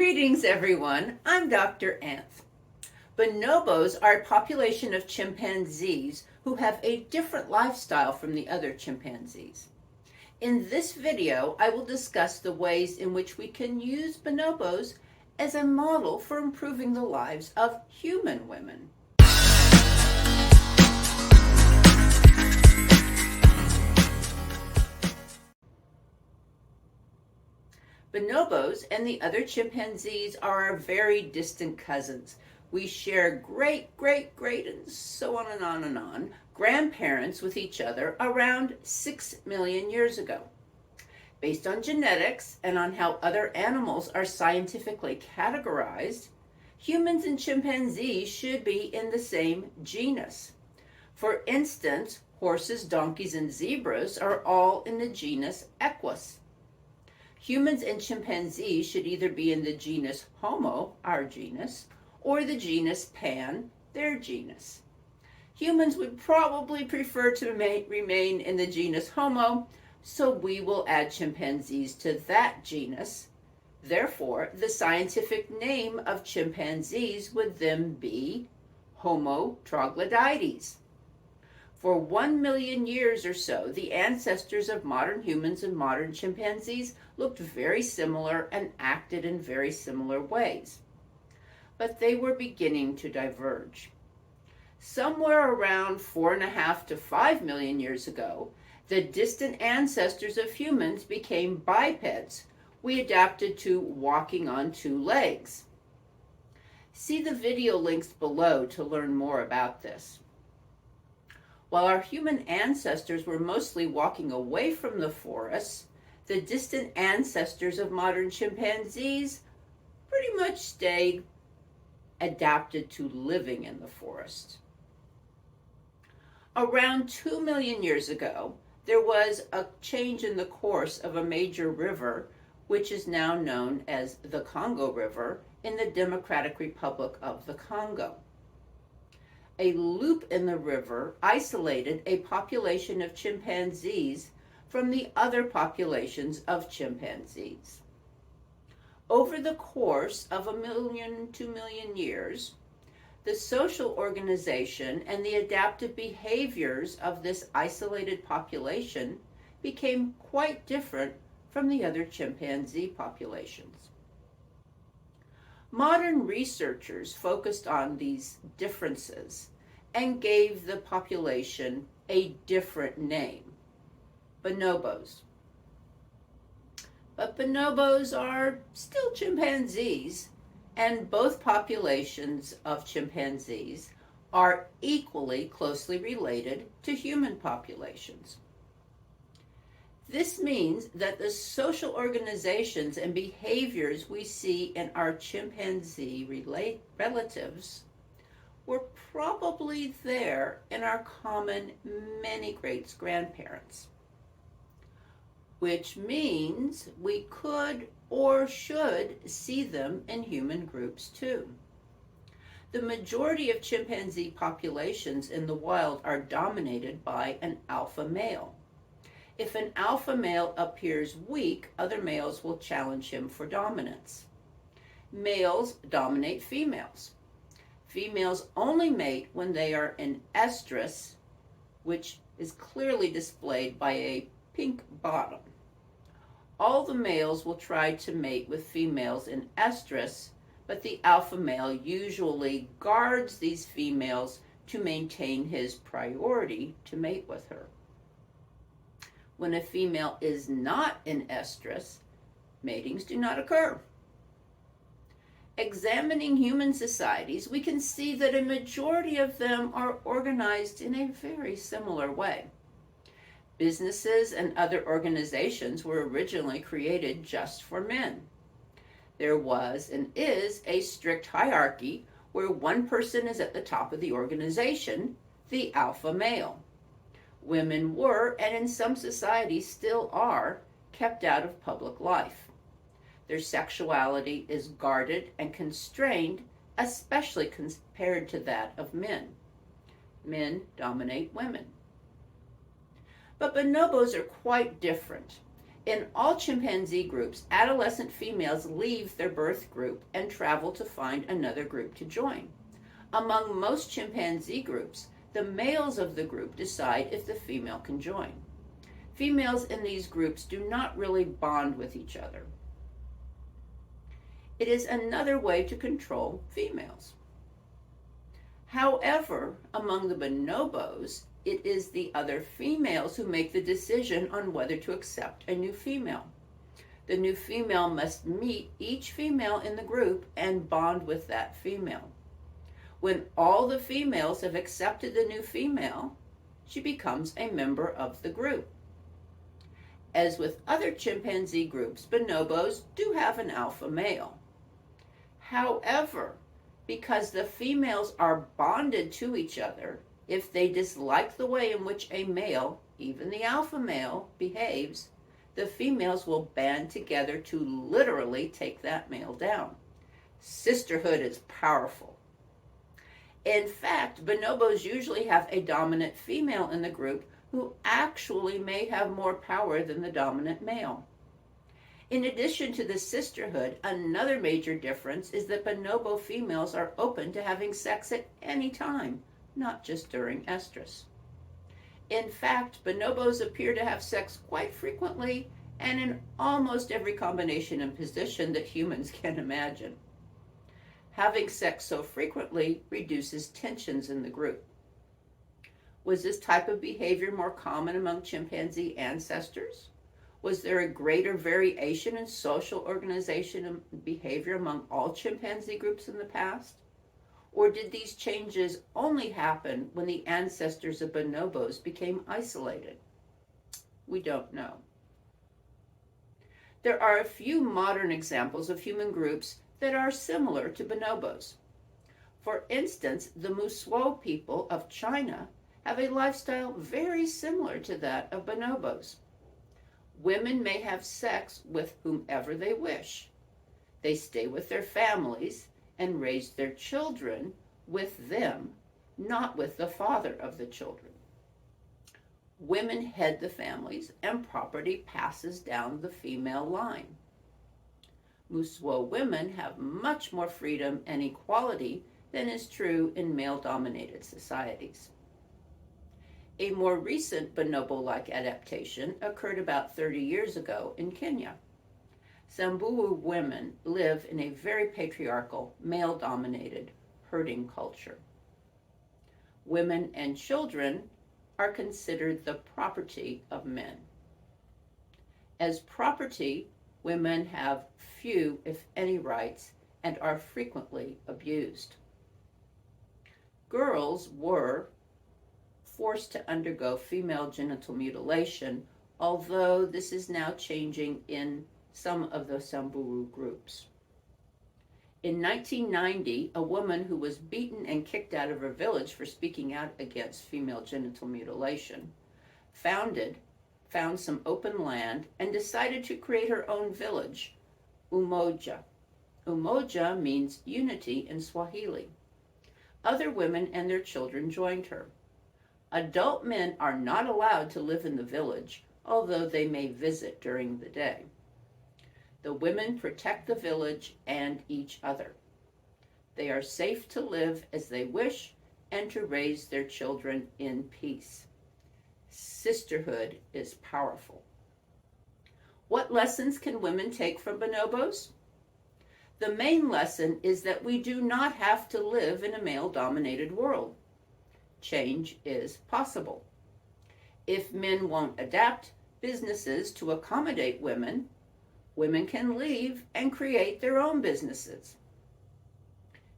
Greetings, everyone. I'm Dr. Anth. Bonobos are a population of chimpanzees who have a different lifestyle from the other chimpanzees. In this video, I will discuss the ways in which we can use bonobos as a model for improving the lives of human women. Bonobos and the other chimpanzees are our very distant cousins. We share great, and so on and on and on, grandparents with each other around 6 million years ago. Based on genetics and on how other animals are scientifically categorized, humans and chimpanzees should be in the same genus. For instance, horses, donkeys, and zebras are all in the genus Equus. Humans and chimpanzees should either be in the genus Homo, our genus, or the genus Pan, their genus. Humans would probably prefer to remain in the genus Homo, so we will add chimpanzees to that genus. Therefore, the scientific name of chimpanzees would then be Homo troglodytes. For 1 million years or so, the ancestors of modern humans and modern chimpanzees looked very similar and acted in very similar ways. But they were beginning to diverge. Somewhere around 4.5 to 5 million years ago, the distant ancestors of humans became bipeds. We adapted to walking on 2 legs. See the video links below to learn more about this. While our human ancestors were mostly walking away from the forests, the distant ancestors of modern chimpanzees pretty much stayed adapted to living in the forest. Around 2 million years ago, there was a change in the course of a major river, which is now known as the Congo River in the Democratic Republic of the Congo. A loop in the river isolated a population of chimpanzees from the other populations of chimpanzees. Over the course of 1 million, 2 million years, the social organization and the adaptive behaviors of this isolated population became quite different from the other chimpanzee populations. Modern researchers focused on these differences and gave the population a different name, bonobos. But bonobos are still chimpanzees, and both populations of chimpanzees are equally closely related to human populations. This means that the social organizations and behaviors we see in our chimpanzee relatives were probably there in our common many great-grandparents, which means we could or should see them in human groups too. The majority of chimpanzee populations in the wild are dominated by an alpha male. If an alpha male appears weak, other males will challenge him for dominance. Males dominate females. Females only mate when they are in estrus, which is clearly displayed by a pink bottom. All the males will try to mate with females in estrus, but the alpha male usually guards these females to maintain his priority to mate with her. When a female is not in estrus, matings do not occur. Examining human societies, we can see that a majority of them are organized in a very similar way. Businesses and other organizations were originally created just for men. There was and is a strict hierarchy where one person is at the top of the organization, the alpha male. Women were, and in some societies still are, kept out of public life. Their sexuality is guarded and constrained, especially compared to that of men. Men dominate women. But bonobos are quite different. In all chimpanzee groups, adolescent females leave their birth group and travel to find another group to join. Among most chimpanzee groups, the males of the group decide if the female can join. Females in these groups do not really bond with each other. It is another way to control females. However, among the bonobos, it is the other females who make the decision on whether to accept a new female. The new female must meet each female in the group and bond with that female. When all the females have accepted the new female, she becomes a member of the group. As with other chimpanzee groups, bonobos do have an alpha male. However, because the females are bonded to each other, if they dislike the way in which a male, even the alpha male, behaves, the females will band together to literally take that male down. Sisterhood is powerful. In fact, bonobos usually have a dominant female in the group who actually may have more power than the dominant male. In addition to the sisterhood, another major difference is that bonobo females are open to having sex at any time, not just during estrus. In fact, bonobos appear to have sex quite frequently and in almost every combination and position that humans can imagine. Having sex so frequently reduces tensions in the group. Was this type of behavior more common among chimpanzee ancestors? Was there a greater variation in social organization and behavior among all chimpanzee groups in the past? Or did these changes only happen when the ancestors of bonobos became isolated? We don't know. There are a few modern examples of human groups that are similar to bonobos. For instance, the Musuo people of China have a lifestyle very similar to that of bonobos. Women may have sex with whomever they wish. They stay with their families and raise their children with them, not with the father of the children. Women head the families and property passes down the female line. Musuo women have much more freedom and equality than is true in male-dominated societies. A more recent bonobo-like adaptation occurred about 30 years ago in Kenya. Samburu women live in a very patriarchal, male-dominated herding culture. Women and children are considered the property of men. As property, women have few, if any, rights and are frequently abused. Girls were forced to undergo female genital mutilation, although this is now changing in some of the Samburu groups. In 1990, a woman who was beaten and kicked out of her village for speaking out against female genital mutilation found some open land and decided to create her own village, Umoja. Umoja means unity in Swahili. Other women and their children joined her. Adult men are not allowed to live in the village, although they may visit during the day. The women protect the village and each other. They are safe to live as they wish and to raise their children in peace. Sisterhood is powerful. What lessons can women take from bonobos? The main lesson is that we do not have to live in a male-dominated world. Change is possible. If men won't adapt businesses to accommodate women, women can leave and create their own businesses.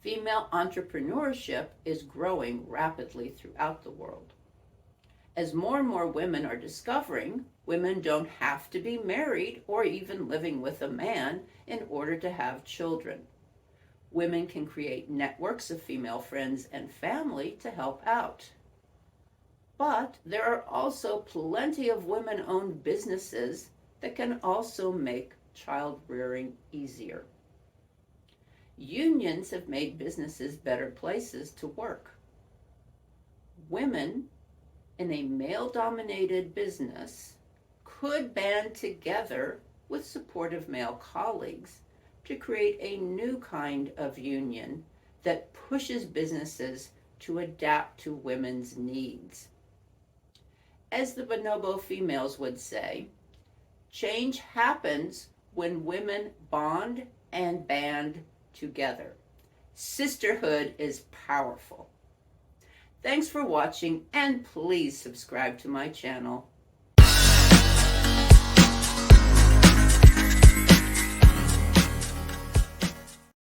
Female entrepreneurship is growing rapidly throughout the world. As more and more women are discovering, women don't have to be married or even living with a man in order to have children. Women can create networks of female friends and family to help out. But there are also plenty of women-owned businesses that can also make child rearing easier. Unions have made businesses better places to work. Women in a male-dominated business could band together with supportive male colleagues to create a new kind of union that pushes businesses to adapt to women's needs. As the bonobo females would say, change happens when women bond and band together. Sisterhood is powerful. Thanks for watching, and please subscribe to my channel.